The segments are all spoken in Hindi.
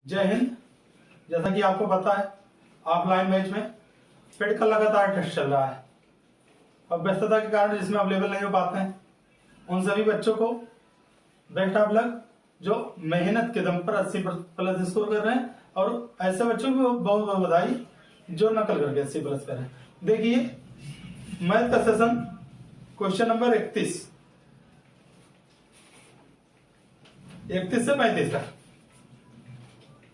जय हिंद। जैसा कि आपको पता है ऑफलाइन बैच में पेड का लगातार टेस्ट चल रहा है। अब व्यस्तता के कारण जिसमें अवेलेबल नहीं हो पाते हैं उन सभी बच्चों को बेस्ट ऑफ लक जो मेहनत के दम पर 80+ स्कोर कर रहे हैं, और ऐसे बच्चों को बहुत बहुत बधाई जो नकल करके 80+ कर रहे हैं। देखिए मैथ का सेशन क्वेश्चन नंबर 31 से 35 तक,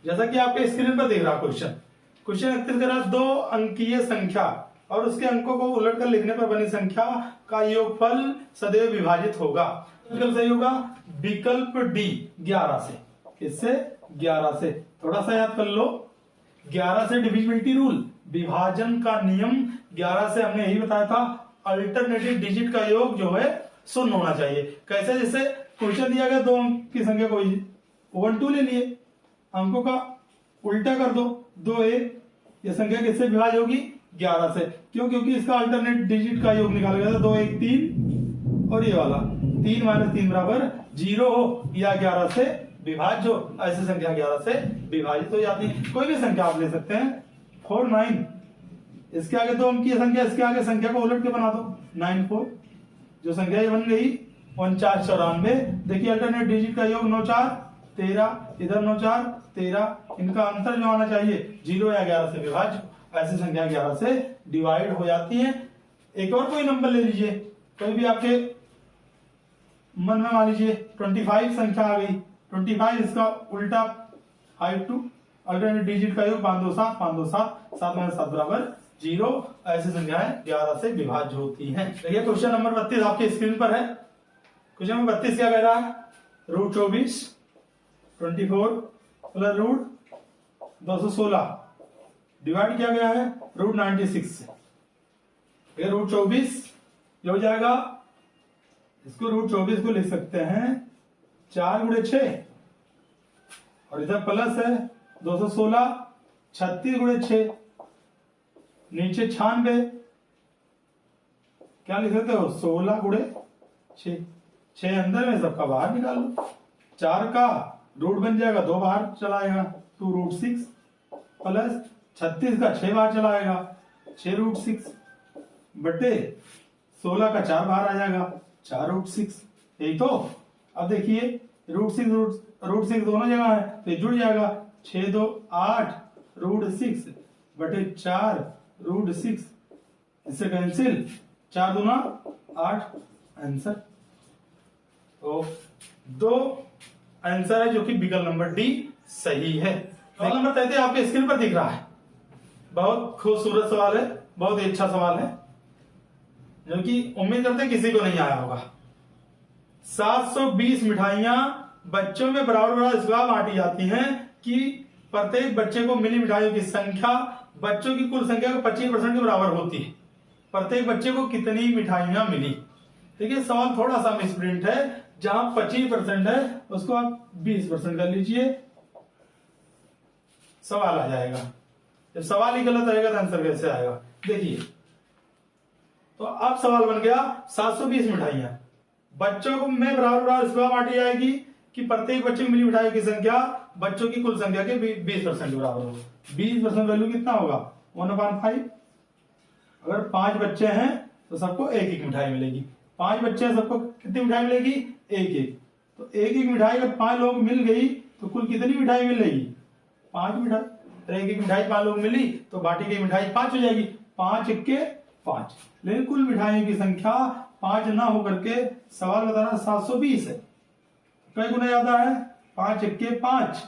जैसा कि आपके स्क्रीन पर दिख रहा क्वेश्चन 31 का दो अंकीय संख्या और उसके अंकों को उलटकर लिखने पर बनी संख्या का योगफल सदैव विभाजित होगा। विकल्प सही होगा विकल्प डी 11 से। किससे? 11 से। थोड़ा सा याद कर लो, 11 से डिविजिबिलिटी रूल, विभाजन का नियम 11 से हमने यही बताया था। अल्टरनेटिव डिजिट का योग जो है 0 होना चाहिए। कैसे? जैसे क्वेश्चन दिया गया दो अंक की संख्या को 1 2 ले लिए, अंकों का उल्टा कर दो 2 1, यह संख्या किससे विभाज्य होगी? 11 से। क्यों? क्योंकि इसका अल्टरनेट डिजिट का योग निकाला गया था 2 1 3, और ये वाला 3 - 3 बराबर 0 हो या 11 से विभाज्य हो। ऐसी संख्या 11 से विभाजित हो जाती है। कोई भी संख्या आप ले सकते हैं। 4 9, इसके आगे दो अंक की संख्या, इसके आगे संख्या को उलट के बना दो 9 4, जो संख्या ये बन गई 1 4 94। देखिए अल्टरनेट डिजिट का योग 9 4 13, इधर 9 4 13, इनका अंतर जो आना चाहिए 0 या 11 से विभाज्य। ऐसी संख्या 11 से डिवाइड हो जाती है। एक और कोई नंबर ले लीजिए, कोई भी आपके मन में, मान लीजिए 25 संख्या आ गई। 25 इसका उल्टा 5 2, अल्टरनेट डिजिट का योग 5 2 7 5 2 7, 7 - 7 बराबर 0। ऐसी संख्याएं 11 से विभाज्य होती हैं। देखिए क्वेश्चन नंबर 32 आपके स्क्रीन पर है। क्वेश्चन नंबर 32 क्या कह रहा है? √24 24 प्लस √216 डिवाइड किया गया है √96 से। ये √24 ये हो जाएगा, इसको √24 को लिख सकते हैं 4 × 6, और इधर प्लस है 216 36 × 6, नीचे 96, क्या लिख सकते हो? 16 × 6, 6 अंदर में, सबका बाहर निकाल लो। 4 का रूट बन जाएगा, 2 बाहर चला आएगा 2√6, प्लस 36 का 6 बाहर चला आएगा 6√6, बटे 16 का 4 बाहर आ जाएगा 4√6। यही तो। अब देखिए √6 दोनों जगह है तो ये जुड़ जाएगा 6 2 8 √6 बटे 4√6, इससे कैंसिल 4 दूना 8, आंसर। तो 2 आंसर है जो कि विकल्प नंबर डी सही है। सवाल नंबर 33 आपके स्क्रीन पर दिख रहा है। बहुत खूबसूरत सवाल है, बहुत ही अच्छा सवाल है, जो कि उम्मीद करते हैं किसी को नहीं आया होगा। 720 मिठाइयां बच्चों में बराबर बराबर इस बार बांटी जाती हैं कि प्रत्येक बच्चे को मिली मिठाइयों की संख्या बच्चों की कुल संख्या का 25% के बराबर होती है। प्रत्येक बच्चे को कितनी मिठाइयां मिली? देखिए सवाल थोड़ा सा मिसप्रिंट है, जहां 25% है उसको आप 20% कर लीजिए, सवाल आ जाएगा। जब सवाल ही गलत रहेगा तो आंसर कैसे आएगा? देखिए तो अब सवाल बन गया 720 मिठाइयां बच्चों को में बराबर बराबर इस बार बांटी जाएगी कि प्रत्येक बच्चे को मिली मिठाइयों की संख्या बच्चों की कुल संख्या के 20% के बराबर होगा। 20% वैल्यू कितना होगा? 1/5। अगर 5 बच्चे हैं तो सबको एक एक मिठाई मिलेगी। 5 बच्चे हैं, सबको कितनी मिठाई मिलेगी? एक एक। तो एक एक मिठाई अगर 5 लोग मिल गई तो कुल कितनी मिठाई मिलेगी? 5 मिठाई। तो एक एक मिठाई 5 लोग मिली तो बांटी गई मिठाई 5 हो जाएगी। 5 1 5, लेकिन कुल मिठाइयों की संख्या 5 ना होकर के सवाल बता रहा 720 है। कई गुना ज्यादा है? 5 1 5,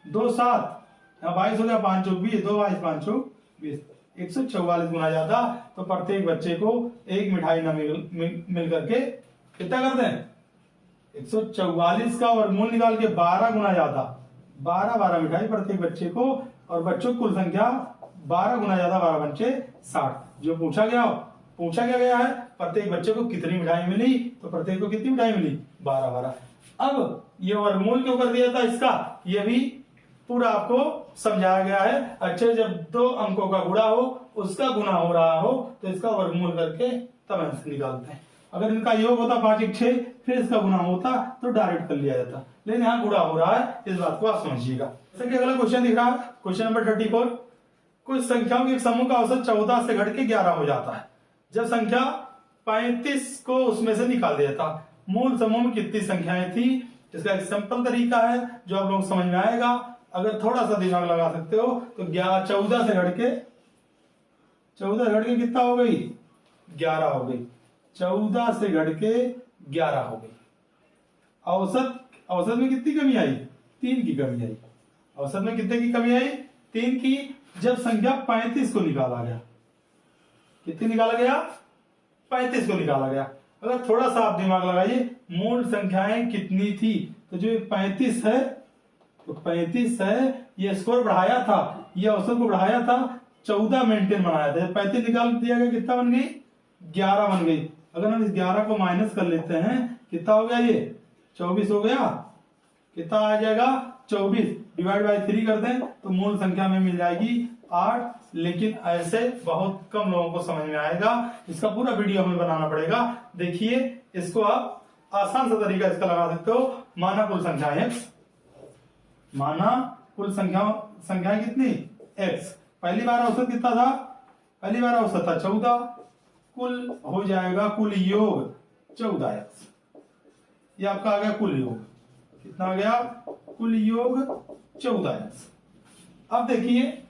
2 7, 22 हो गया, 5 चौक 20, 2 22 5 चौक 20, 144 गुना ज्यादा। तो प्रत्येक बच्चे को एक मिठाई ना मिल करके कितना कर दें? 144 का वर्गमूल निकाल के 12 गुना ज्यादा, 12 मिठाई प्रत्येक बच्चे को, और बच्चों की कुल संख्या 12 गुना ज्यादा, 12 पंचे 60। जो पूछा क्या गया है प्रत्येक बच्चे को कितनी मिठाई मिली, तो प्रत्येक को कितनी मिठाई मिली? 12। अब ये वर्गमूल क्यों कर दिया था इसका, ये भी पूरा आपको समझाया गया है। अच्छा, जब 2 अंकों का गुणा हो, उसका गुना हो रहा हो तो इसका वर्गमूल करके तब आंसर निकालते हैं। अगर इनका योग होता 5 1 6 फिर इसका गुना होता तो डायरेक्ट कर लिया जाता, लेकिन यहाँ गुणा हो रहा है, इस बात को आप समझिएगा। जैसे कि अगला क्वेश्चन दिख रहा है, क्वेश्चन नंबर 34। कुछ संख्याओं के एक समूह का औसत 14 से घट के 11 हो जाता है जब संख्या 35 को उसमें से निकाल दिया था। मूल समूह में कितनी संख्याएं थी? इसका एक सिंपल तरीका है जो आप लोग समझ में आएगा, अगर थोड़ा सा दिमाग लगा सकते हो तो 14 से घट के कितना हो गई? 11 हो गई। 14 से घट के 11 हो गई। औसत में कितनी कमी आई? 3 की कमी आई। औसत में कितने की कमी आई? 3 की, जब संख्या 35 को निकाला गया। कितनी निकाला गया? 35 को निकाला गया। अगर थोड़ा सा आप दिमाग लगाइए, मूल संख्याएं कितनी थी? तो जो 35 है, तो 35 है, ये स्कोर बढ़ाया था, ये औसत को बढ़ाया था, 14 मेंटेन बनाया था। 35 निकाल दिया गया, कितना बन गई? 11 बन गई। अगर हम इस 11 को माइनस कर लेते हैं, कितना हो गया? ये 24 हो गया। कितना आ जाएगा? 24 डिवाइड बाय 3 कर दें तो मूल संख्या में मिल जाएगी 8। लेकिन ऐसे बहुत कम लोगों को समझ में आएगा, इसका पूरा वीडियो हमें बनाना पड़ेगा। देखिए, इसको आप आसान सा तरीका इसका लगा सकते हो। माना कुल संख्याएं x, माना कुल संख्याएं कितनी? x। पहली बार औसत कितना था? पहली बार औसत था 14, कुल हो जाएगा कुल योग 14x। ये आपका आ गया कुल योग। कितना आ गया? कुल योग 14x। अब देखिए,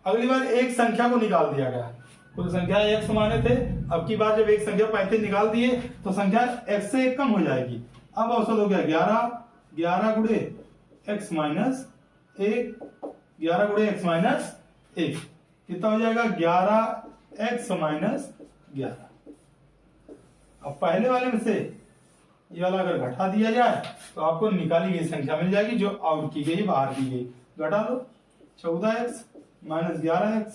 अगली बार एक संख्या को निकाल दिया गया। कुल संख्या x माने थे, अब की बार जब एक संख्या 35 निकाल दिए तो संख्या x से एक कम हो जाएगी। अब औसत हो गया 11 गुणे x माइनस 1, 11 गुणे x माइनस 1। कितना हो जाएगा? 11x minus 11। अब पहले वाले में से ये वाला अगर घटा दिया जाए तो आपको निकाली गई संख्या मिल जाएगी जो आउट की गई, बाहर की गई। घटा दो, 14x माइनस 11x,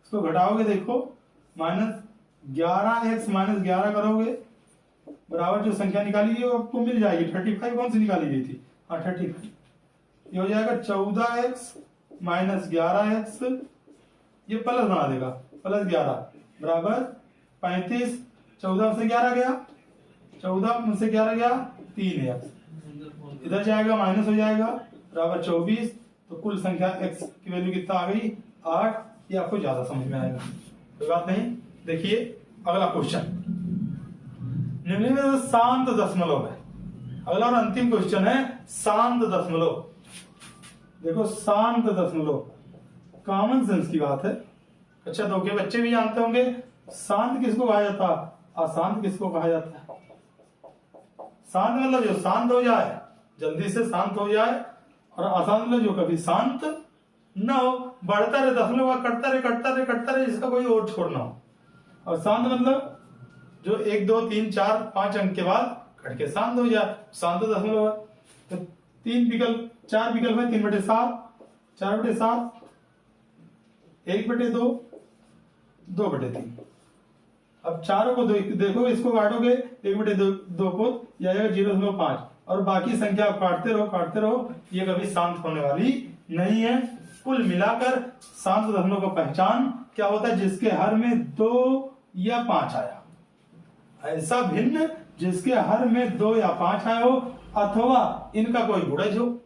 इसको घटाओगे, देखो माइनस 11x माइनस 11 करोगे बराबर जो संख्या निकाली गई वो आपको मिल जाएगी 35। कौन सी निकाली गई थी? हाँ 35। ये हो जाएगा 14x माइनस 11x, ये प्लस बना देगा, प्लस 11 बराबर 35। 14 से 11 गया, 14 में से 11 गया 3x, इधर जाएगा माइनस हो जाएगा बराबर 24। तो कुल संख्या x की वैल्यू कितना आ गई? 8। ये आपको ज्यादा समझ में आएगा, कोई बात नहीं। देखिए अगला क्वेश्चन, निम्न में शांत दशमलव है। अगला और अंतिम क्वेश्चन है शांत दशमलव। देखो शांत दशमलव कॉमन सेंस की बात है। अच्छा, तो के बच्चे भी जानते होंगे शांत किसको कहा जाता है, अशांत किसको कहा जाता है। शांत मतलब जो शांत हो जाए, जल्दी से शांत हो जाए, और अशांत मतलब जो कभी शांत न हो, बढ़ता रहे दशमलव का, कटता रहे जिसका कोई और छोड़ ना हो। और शांत मतलब जो 1 2 3 4 5 अंक के बाद कट के शांत हो जाए, शांत दशमलव है। तो 3 विकल्प 4 विकल्प है, 3/7, 4/7, 1/2, 2/3। अब चारों को देखो, इसको काटोगे 1/2 को जाएगा 0.5, और बाकी संख्या आप काटते रहो, ये कभी शांत होने वाली नहीं है। कुल मिलाकर शांत दशमलव का पहचान क्या होता है? जिसके हर में 2 या 5 आया, ऐसा भिन्न जिसके हर में 2 या 5 आया हो, अथवा इनका कोई गुणज हो।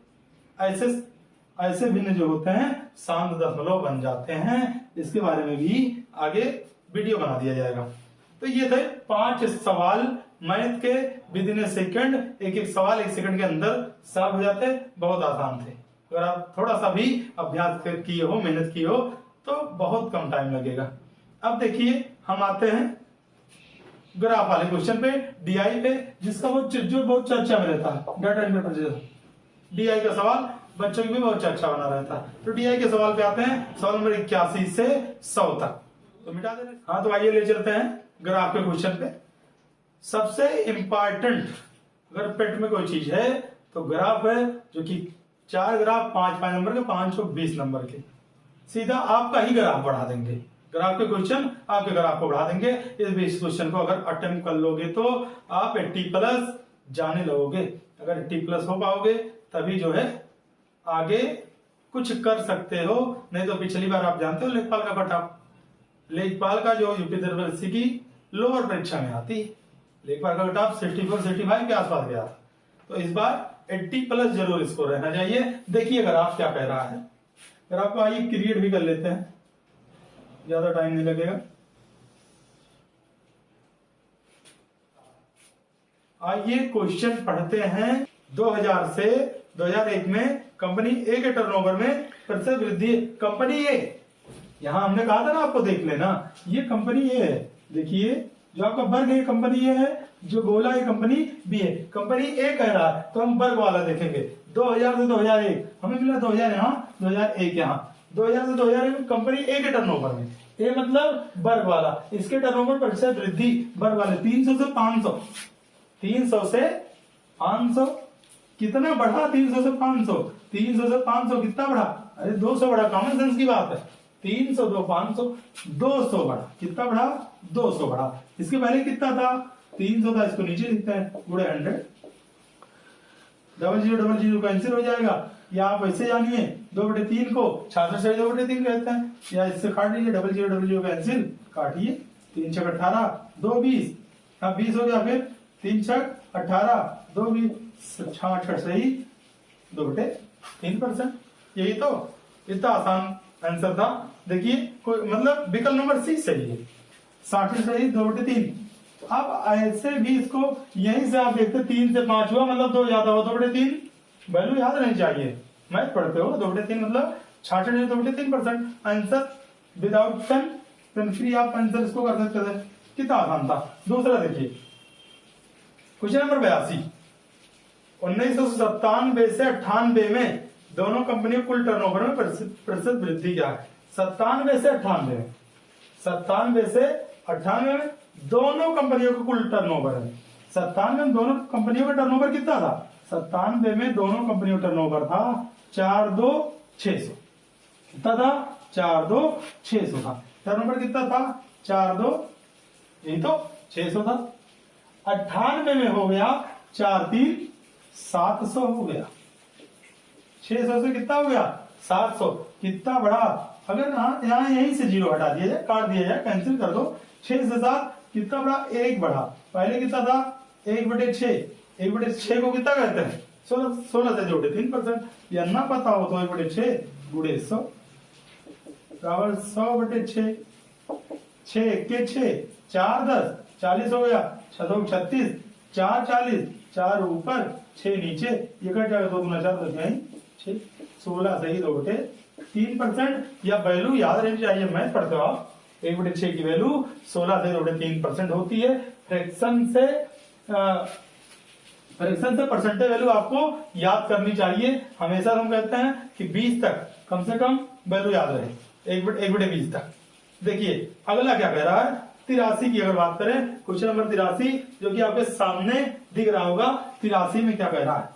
ऐसे भिन्न जो होते हैं शांत दशमलव बन जाते हैं। इसके बारे में भी आगे वीडियो बना दिया जाएगा। तो ये थे 5 सवाल मैथ के विदिन ए सेकंड। एक सवाल 1 सेकंड के अंदर सॉल्व हो जाते, बहुत आसान थे। अगर आप थोड़ा सा भी अभ्यास किए हो, मेहनत की हो, तो बहुत कम टाइम लगेगा। अब देखिए हम आते हैं ग्राफ वाले क्वेश्चन पे, डीआई पे, जिसका जो बहुत चर्चा में रहता है, डाटा इंटरप्रेटेशन। डीआई का सवाल बच्चों की भी बहुत चर्चा बना रहता है। तो डीआई के सवाल पे आते हैं, सवाल नंबर 81 से 100 तक। तो मिटा दे रहे। हाँ, तो आइए ले चलते हैं ग्राफ के क्वेश्चन पे। सबसे इंपॉर्टेंट अगर पेट में कोई चीज है तो ग्राफ है, जो कि 4 ग्राफ 5 नंबर के, 520 नंबर के। सीधा आपका ही ग्राफ बढ़ा देंगे। ग्राफ के क्वेश्चन आपके ग्राफ को बढ़ा देंगे। इस क्वेश्चन को अगर अटेम्प्ट कर लोगे तो आप 80+ जाने लगोगे। अगर 80+ हो पाओगे तभी जो है आगे कुछ कर सकते हो, नहीं तो पिछली बार आप जानते हो लेखपाल का कट ऑफ, लेखपाल का जो यूपी की लोअर परीक्षा में आती, एक बार का कट ऑफ 64 65 के आसपास गया था, तो इस बार 80 प्लस जरूर स्कोर रहना चाहिए। देखिए अगर आप क्या कह रहा है, अगर आपको आइए क्रिएट भी कर लेते हैं, ज्यादा टाइम नहीं लगेगा। आइए क्वेश्चन पढ़ते हैं। 2000 से 2001 में कंपनी ए के टर्नओवर में प्रतिशत वृद्धि। कंपनी ए, यहां हमने कहा था ना आपको देख लेना, ये कंपनी ए है। देखिए जो आपका वर्ग है कंपनी ए है, जो गोला है कंपनी बी है। कंपनी ए कह रहा है तो हम वर्ग वाला देखेंगे। 2000 से 2001 हमें मिला 2000 यहाँ, 2001 यहाँ। 2000 से 2001 कंपनी ए के टर्नओवर में, ए मतलब वर्ग वाला, इसके टर्नओवर प्रतिशत वृद्धि वर्ग वाले 300 से 500, 300 से 500 कितना बढ़ा? 300 से 500, 300 से 500 कितना बढ़ा? अरे 200 बढ़ा, कॉमन सेंस की बात है। 300 2 500, 200 बढ़ा, कितना बढ़ा? 200 बढ़ा। इसके पहले कितना था? 300 था, इसको नीचे लिखते हैं गुणे 100, 0000 कैंसिल हो जाएगा। या आप ऐसे जानिए 2/3 को 66 से 2/3 कहते हैं, या इससे काट लीजिए 0000 कैंसिल, काटिए 3 6 18 2 20, अब 20 हो गया, फिर 3 6 18 2 20, 66 सही 2/3%। यही तो इतना आसान आंसर था। देखिए कोई मतलब विकल्प नंबर सी सही है, 60 सही 2/3। अब ऐसे भी इसको यहीं से आप देखते 3 से 5 हुआ मतलब 2 ज्यादा हुआ 2/3, वैल्यू याद रहनी चाहिए। मैथ पढ़ते हो 2/3 मतलब 66 से 2/3% आंसर विदाउट पेन फ्री आप आंसर इसको कर सकते थे। कितना आसान था। दूसरा देखिए क्वेश्चन नंबर 82, 1997 से 98 में दोनों कंपनियों कुल टर्नओवर में प्रतिशत वृद्धि क्या है? 97 से 98 में, 97 से 98 में दोनों कंपनियों का कुल टर्नओवर है। 97 में दोनों कंपनियों का टर्नओवर कितना था? 97 में दोनों कंपनियों का टर्नओवर था 42,600। कितना था? 42,600 था। टर्नओवर कितना था? 42, यही तो 600 था। 98 में हो गया 43,700 हो गया। 600 से कितना हो गया? 700। कितना बढ़ा? अगर यहाँ यहीं से 0 हटा दिया जाए, काट दिया जाए, कैंसिल कर दो, 6 से 7 कितना बढ़ा? 1 बढ़ा। पहले कितना था? 1/6। 1/6 को कितना कहते हैं? 16 से जोड़े 3%। या ना पता हो तो 1/6 गुणे 100 बराबर 100/6। 6 के 6 4 10 40 हो गया। 6 2 36, 4 40, 4 ऊपर 6 नीचे, ये कट जाएगा 2 गुना 4 10 नहीं 6, 16 सही 2/3%। या वैल्यू याद रहनी चाहिए, मैथ पढ़ते हो आप। 1/6 की वैल्यू 16 से 2/3% होती है। फ्रैक्शन से परसेंटेज वैल्यू आपको याद करनी चाहिए। हमेशा हम कहते हैं कि 20 तक कम से कम वैल्यू याद रहे, 1/20 तक। देखिए अगला क्या कह रहा है? 83 की अगर बात करें, क्वेश्चन नंबर 83 जो कि आपके सामने दिख रहा होगा। 83 में क्या कह रहा है?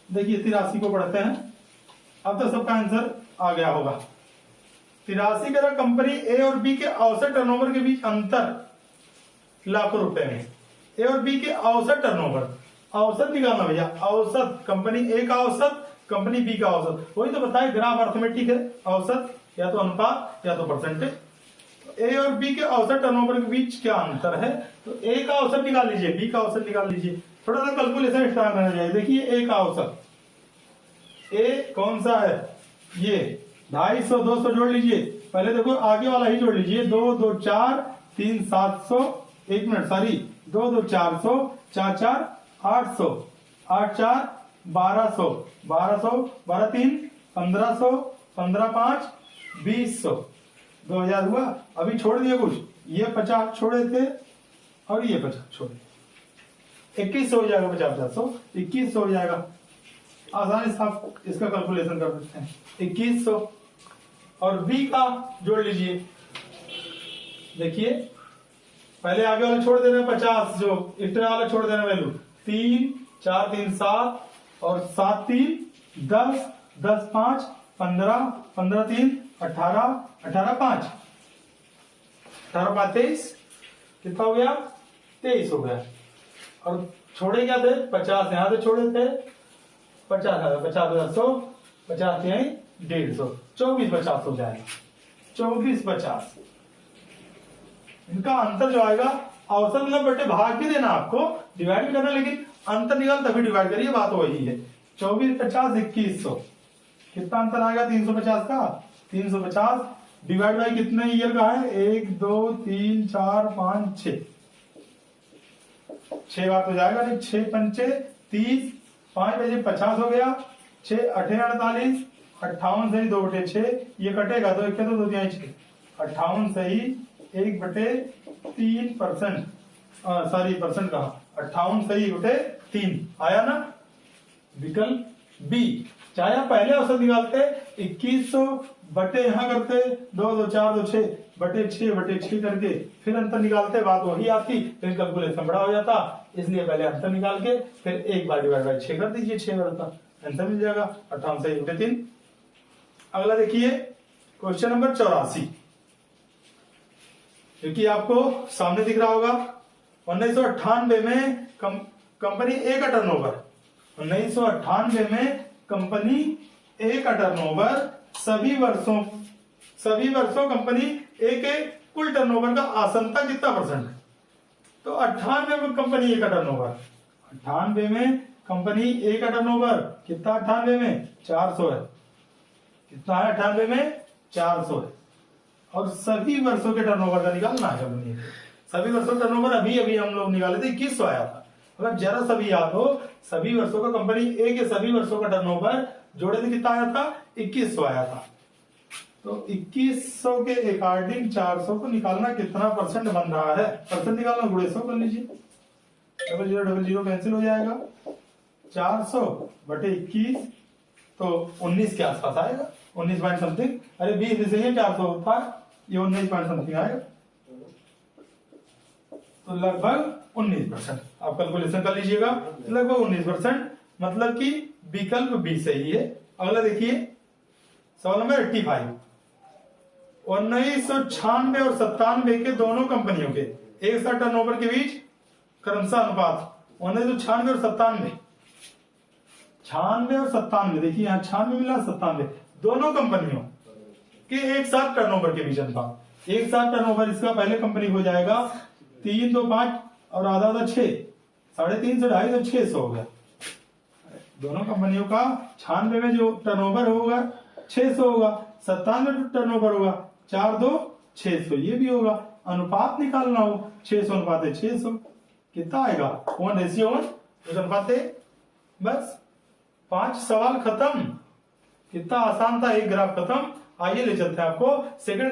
देखिए 83 को पढ़ते हैं। अब तो सबका आंसर आ गया होगा। 83 कह रहा कंपनी ए और बी के औसत टर्नओवर के बीच अंतर लाखों रुपए में। ए और बी के औसत टर्नओवर, औसत निकालना भैया, औसत कंपनी ए का औसत, कंपनी बी का औसत। वही तो बताए ग्राफ अर्थमेटिक है, औसत या तो अनुपात या तो परसेंटेज। ए और बी के औसत टर्नओवर के बीच क्या अंतर है? तो ए का औसत निकाल लीजिए, बी का औसत निकाल लीजिए। थोड़ा सा कैलकुलेशन स्टार्ट करना चाहिए। देखिए ए का औसत, ए कौन सा है? ये 250, 200 जोड़ लीजिए। पहले देखो आगे वाला ही जोड़ लीजिए। 2 2 4 3 700, 1 मिनट सॉरी, 2 2 400, 4 4 800, 8 4 1200, 1200 12 3 1500, 15 5 2000, 2000 हुआ। अभी छोड़ दिए कुछ, ये 50 छोड़े थे और ये 50 छोड़े, 2100 हो जाएगा। 50 2100 हो जाएगा। आसानी से आप इसका कैलकुलेशन कर सकते हैं। 2100 और बी का जोड़ लीजिए। देखिए पहले आगे वाला छोड़ देना 50, जो इतना वाला छोड़ देना वैल्यू 3 4 3 7 और 7 3 10 10 5 15 15 3 18 18 5 18 5 23, कितना हो गया? 23 हो गया। और छोड़े क्या थे? 50 यहां से छोड़े थे, 50 50 100, 50 यही 150, 24 50 हो जाएगा। 24 50 इनका अंतर जो आएगा औसत मतलब बटे भाग भी देना आपको, डिवाइड भी करना, लेकिन अंतर निकाल तभी डिवाइड करिए, बात वही है। 24, 50, 2100, कितना अंतर आएगा 350 का? 350 डिवाइड बाई कितने ईयर का है? 1 2 3 4 5 6, 6 बार तो जाएगा नहीं। 6 पंचे 30, 5 बजे 50 हो गया, 6 8 48, 58 सही 2/6, ये कटेगा 2 1 2 2 3 6, 58 सही 1/3%, सॉरी परसेंट कहा, 58 सही 1/3 आया ना विकल्प बी। चाहे आप पहले औसत निकालते 2100 बटे यहां करते 2 2 4 2 6 बटे 6 करके फिर अंतर निकालते, बात वही आती, फिर कैलकुलेशन बड़ा हो जाता, इसलिए पहले अंतर निकाल के फिर एक बार डिवाइड बाई 6 कर दीजिए, 6 करता आंसर मिल जाएगा 58 सही 1/3। अगला देखिए क्वेश्चन नंबर 84, क्योंकि आपको सामने दिख रहा होगा। 1998 में कंपनी ए का टर्नओवर, 1998 में कंपनी ए का टर्नओवर सभी वर्षों कंपनी ए के कुल टर्नओवर का आसनता कितना परसेंट है? तो 98 में कंपनी ए का टर्नओवर, 98 में कंपनी ए का टर्नओवर कितना? 98 में 400 है। कितना है 98 में? 400 है। और सभी वर्षों के टर्नओवर का निकालना है कंपनी के। सभी वर्षों का टर्नओवर अभी अभी हम लोग निकाले थे, 2100 आया था। अगर जरा सभी याद हो, सभी वर्षों का कंपनी ए के सभी वर्षों का टर्नओवर जोड़े थे, कितना आया था? 2100 आया था। तो 2100 के अकॉर्डिंग 400 को निकालना कितना परसेंट बन रहा है? परसेंट निकालना गुणे 100 कर लीजिए, 0000 कैंसिल हो जाएगा, 400 बटे 21 तो 19 के आसपास आएगा, 19 पॉइंट समथिंग। अरे 20 से ही 400 था, ये 19 पॉइंट समथिंग आएगा, तो लगभग 19%। आप कैलकुलेशन कर लीजिएगा, लगभग 19%, मतलब कि विकल्प बी सही है। अगला देखिए सवाल नंबर 85, 1996 और 97 के दोनों कंपनियों के एक साथ टर्नओवर के बीच क्रमशः अनुपात 1996 और 97, 96 और 97, देखिए यहाँ 96 मिला, 97, दोनों कंपनियों के एक साथ टर्नओवर के बीच अनुपात। एक साथ टर्नओवर इसका पहले कंपनी हो जाएगा 3 2 5 और आधा 6, 350 से 250 600 हो गया। दोनों कंपनियों का 96 में जो टर्नओवर होगा 600 होगा, 97 में टर्नओवर होगा 4 2 600, ये भी होगा। अनुपात निकालना हो 600 अनुपात 600, कितना आएगा? 1:1 अनुपात। बस 5 सवाल खत्म। कितना आसान था, एक ग्राफ खत्म। आइए ले चलते हैं आपको सेकंड